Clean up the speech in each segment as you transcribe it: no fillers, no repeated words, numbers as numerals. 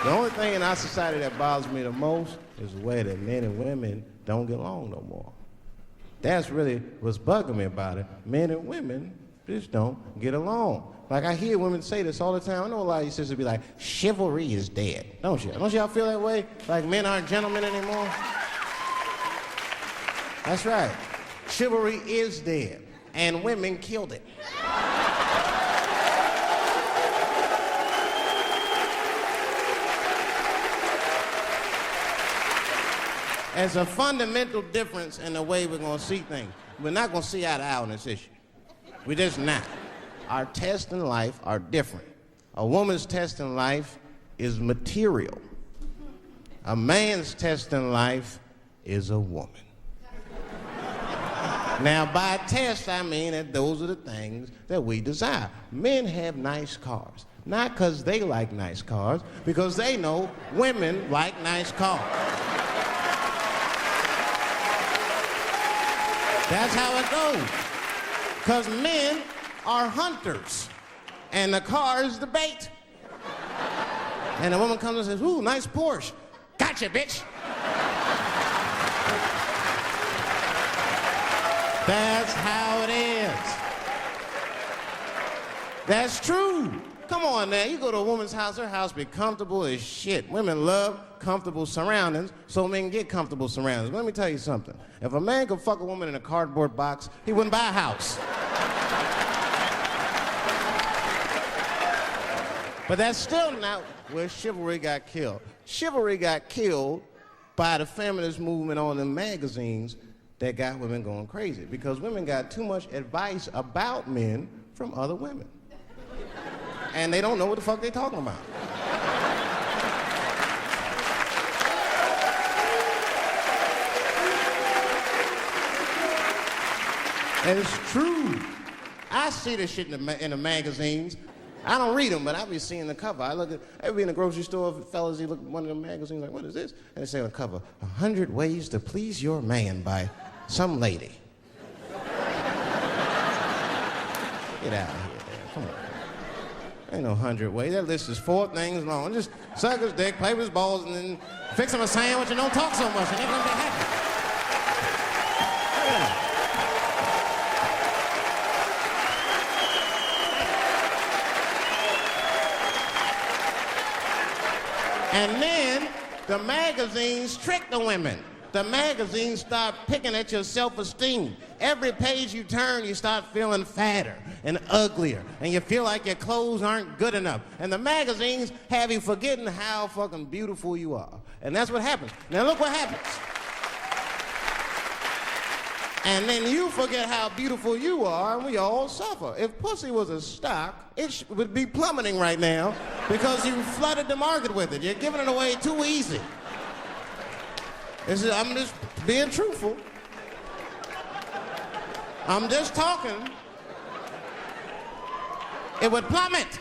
The only thing in our society that bothers me the most is the way that men and women don't get along no more. That's really what's bugging me about it. Men and women just don't get along. Like, I hear women say this all the time. I know a lot of you sisters be like, chivalry is dead. Don't you? Don't y'all feel that way? Like men aren't gentlemen anymore? That's right. Chivalry is dead. And women killed it. There's a fundamental difference in the way we're going to see things. We're not going to see eye to eye on this issue. We're just not. Our tests in life are different. A woman's test in life is material. A man's test in life is a woman. Now, by test, I mean that those are the things that we desire. Men have nice cars. Not because they like nice cars, because they know women like nice cars. That's how it goes. Because men are hunters, and the car is the bait. And a woman comes and says, ooh, nice Porsche. Gotcha, bitch. That's how it is. That's true. Come on now, you go to a woman's house, her house be comfortable as shit. Women love comfortable surroundings, so men get comfortable surroundings. But let me tell you something. If a man could fuck a woman in a cardboard box, he wouldn't buy a house. But that's still not where chivalry got killed. Chivalry got killed by the feminist movement on the magazines that got women going crazy, because women got too much advice about men from other women. And they don't know what the fuck they're talking about. And it's true. I see this shit in the magazines. I don't read them, but I be seeing the cover. I be in the grocery store, fellas, you look at one of the magazines, like, what is this? And they say on the cover, 100 Ways to Please Your Man by some lady. Get out of here, come on. Ain't no 100 ways. That list is 4 things long. Just suck his dick, play with his balls, and then fix him a sandwich and don't talk so much, and they're gonna be happy. Yeah. And then the magazines trick the women. The magazines start picking at your self-esteem. Every page you turn, you start feeling fatter and uglier, and you feel like your clothes aren't good enough. And the magazines have you forgetting how fucking beautiful you are. And that's what happens. Now look what happens. And then you forget how beautiful you are, and we all suffer. If pussy was a stock, it would be plummeting right now because you flooded the market with it. You're giving it away too easy. I'm just being truthful. I'm just talking. It would plummet.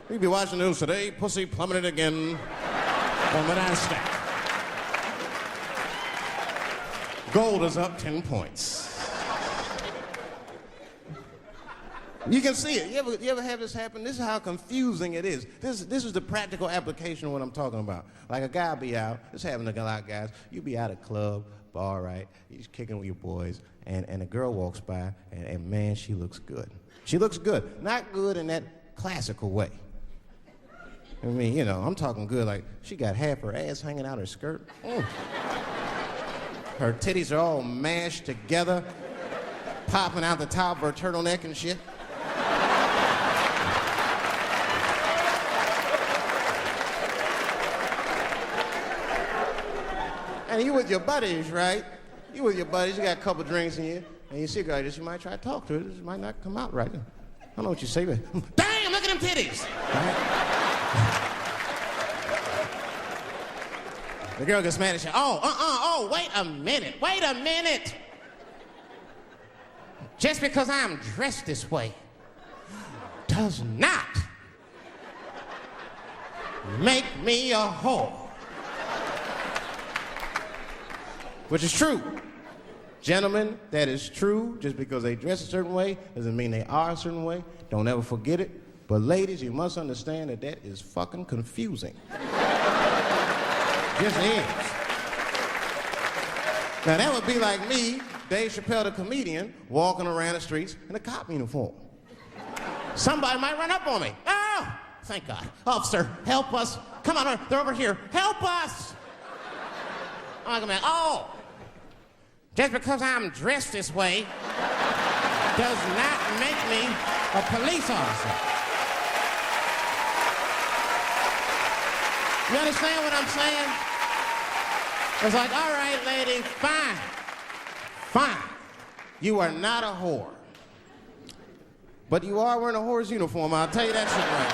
We'd be watching the news today, pussy plummeted again on the NASDAQ. Gold is up 10 points. You can see it. You ever have this happen? This is how confusing it is. This is the practical application of what I'm talking about. Like a guy be out, this happened to a lot of guys. You be at a club, bar, right? You're kicking with your boys, and a girl walks by, and man, she looks good. She looks good. Not good in that classical way. I mean, you know, I'm talking good like she got half her ass hanging out her skirt. Her titties are all mashed together, popping out the top of her turtleneck and shit. And you with your buddies, right? You with your buddies, you got a couple drinks in you, and you see a girl like this, you might try to talk to her. This might not come out right. I don't know what you say, but damn, look at them titties! Right? The girl gets mad and says, wait a minute. Just because I'm dressed this way does not make me a whore. Which is true. Gentlemen, that is true. Just because they dress a certain way doesn't mean they are a certain way. Don't ever forget it. But ladies, you must understand that that is fucking confusing. Just is. Now that would be like me, Dave Chappelle the comedian, walking around the streets in a cop uniform. Somebody might run up on me. Oh, thank God. Officer, help us. Come on, they're over here. Help us. I'm like, oh, just because I'm dressed this way does not make me a police officer. You understand what I'm saying? It's like, all right, lady, fine. Fine. You are not a whore. But you are wearing a whore's uniform. I'll tell you that shit right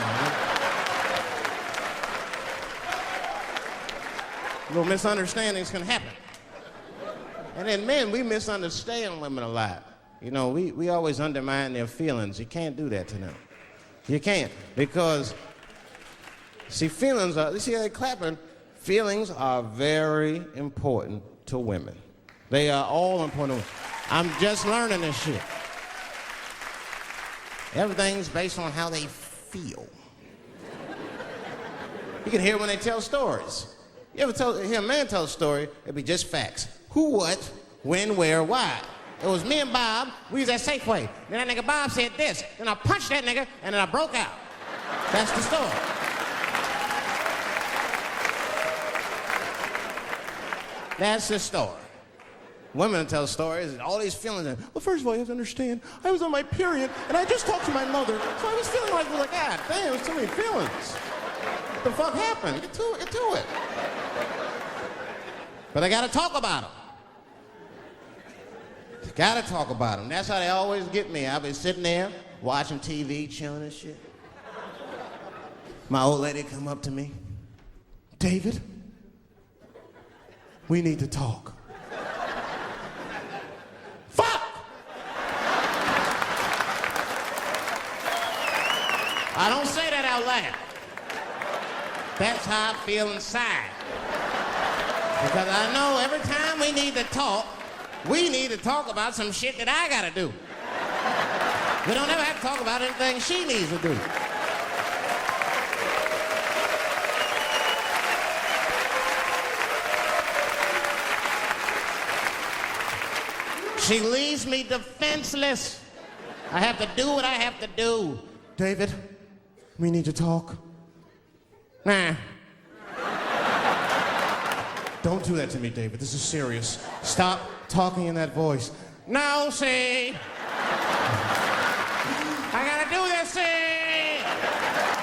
now. Little misunderstandings can happen. And then men, we misunderstand women a lot. You know, we always undermine their feelings. You can't do that to them. You can't. Because, see, feelings are, you see how they clapping? Feelings are very important to women. They are all important to women. I'm just learning this shit. Everything's based on how they feel. You can hear when they tell stories. You ever hear a man tell a story, it'd be just facts. Who, what, when, where, why. It was me and Bob, we was at Safeway. Then that nigga Bob said this. Then I punched that nigga, and then I broke out. That's the story. That's the story. Women tell stories, all these feelings. Well, first of all, you have to understand, I was on my period, and I just talked to my mother, so I was feeling like, God damn, there's too many feelings. What the fuck happened? Get to it. But I gotta talk about them. Gotta talk about them. That's how they always get me. I've been sitting there, watching TV, chilling and shit. My old lady come up to me. David, we need to talk. Fuck! I don't say that out loud. That's how I feel inside. Because I know every time we need to talk about some shit that I gotta do. We don't ever have to talk about anything she needs to do. She leaves me defenseless. I have to do what I have to do. David, we need to talk. Nah. Don't do that to me, David. This is serious. Stop talking in that voice. No, see. I gotta do this, see.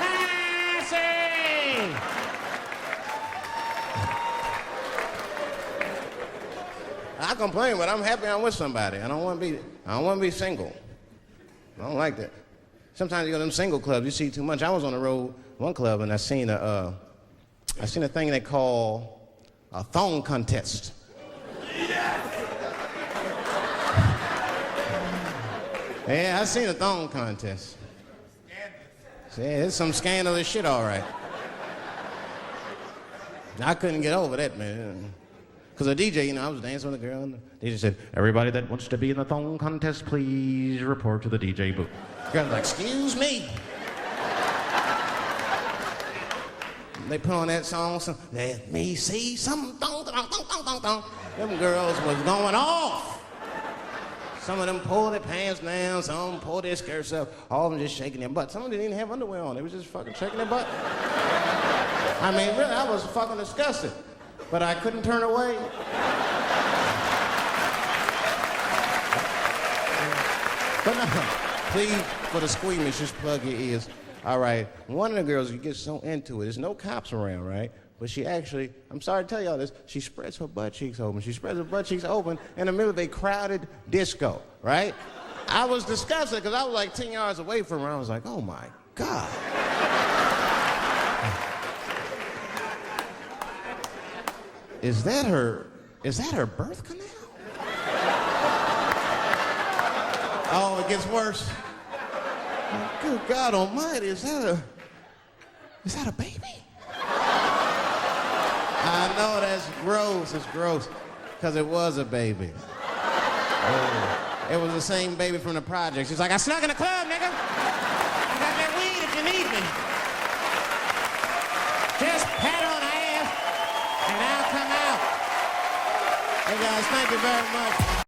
Ah, see. I complain, but I'm happy I'm with somebody. I don't want to be single. I don't like that. Sometimes you go to them single clubs, you see too much. I was on the road, one club, and I seen a thing they call a thong contest. Yeah, I seen a thong contest. Yeah, it's some scandalous shit, all right. I couldn't get over that, man. Because the DJ, I was dancing with a girl, and the DJ said, everybody that wants to be in the thong contest, please report to the DJ booth. The girl was like, excuse me. They put on that song, let me see some thong, thong, thong, thong, thong, thong. Them girls was going off. Some of them pulled their pants down, some of them pulled their skirts up, all of them just shaking their butt. Some of them didn't even have underwear on, they was just fucking shaking their butt. I mean, really, I was fucking disgusted. But I couldn't turn away. But no, please, for the squeamish, just plug your ears. All right, one of the girls, you get so into it, there's no cops around, right? But she actually, I'm sorry to tell y'all this, she spreads her butt cheeks open. She spreads her butt cheeks open in the middle of a crowded disco, right? I was disgusted because I was like 10 yards away from her. I was like, oh my God. Is that her birth canal? Oh, it gets worse. Oh, good God Almighty, is that a baby? I know that's gross. It's gross, because it was a baby. Oh, it was the same baby from the project. She's like, I snuck in the club, nigga. I got that weed if you money. Just pat on the ass, and I'll come out. Hey guys, thank you very much.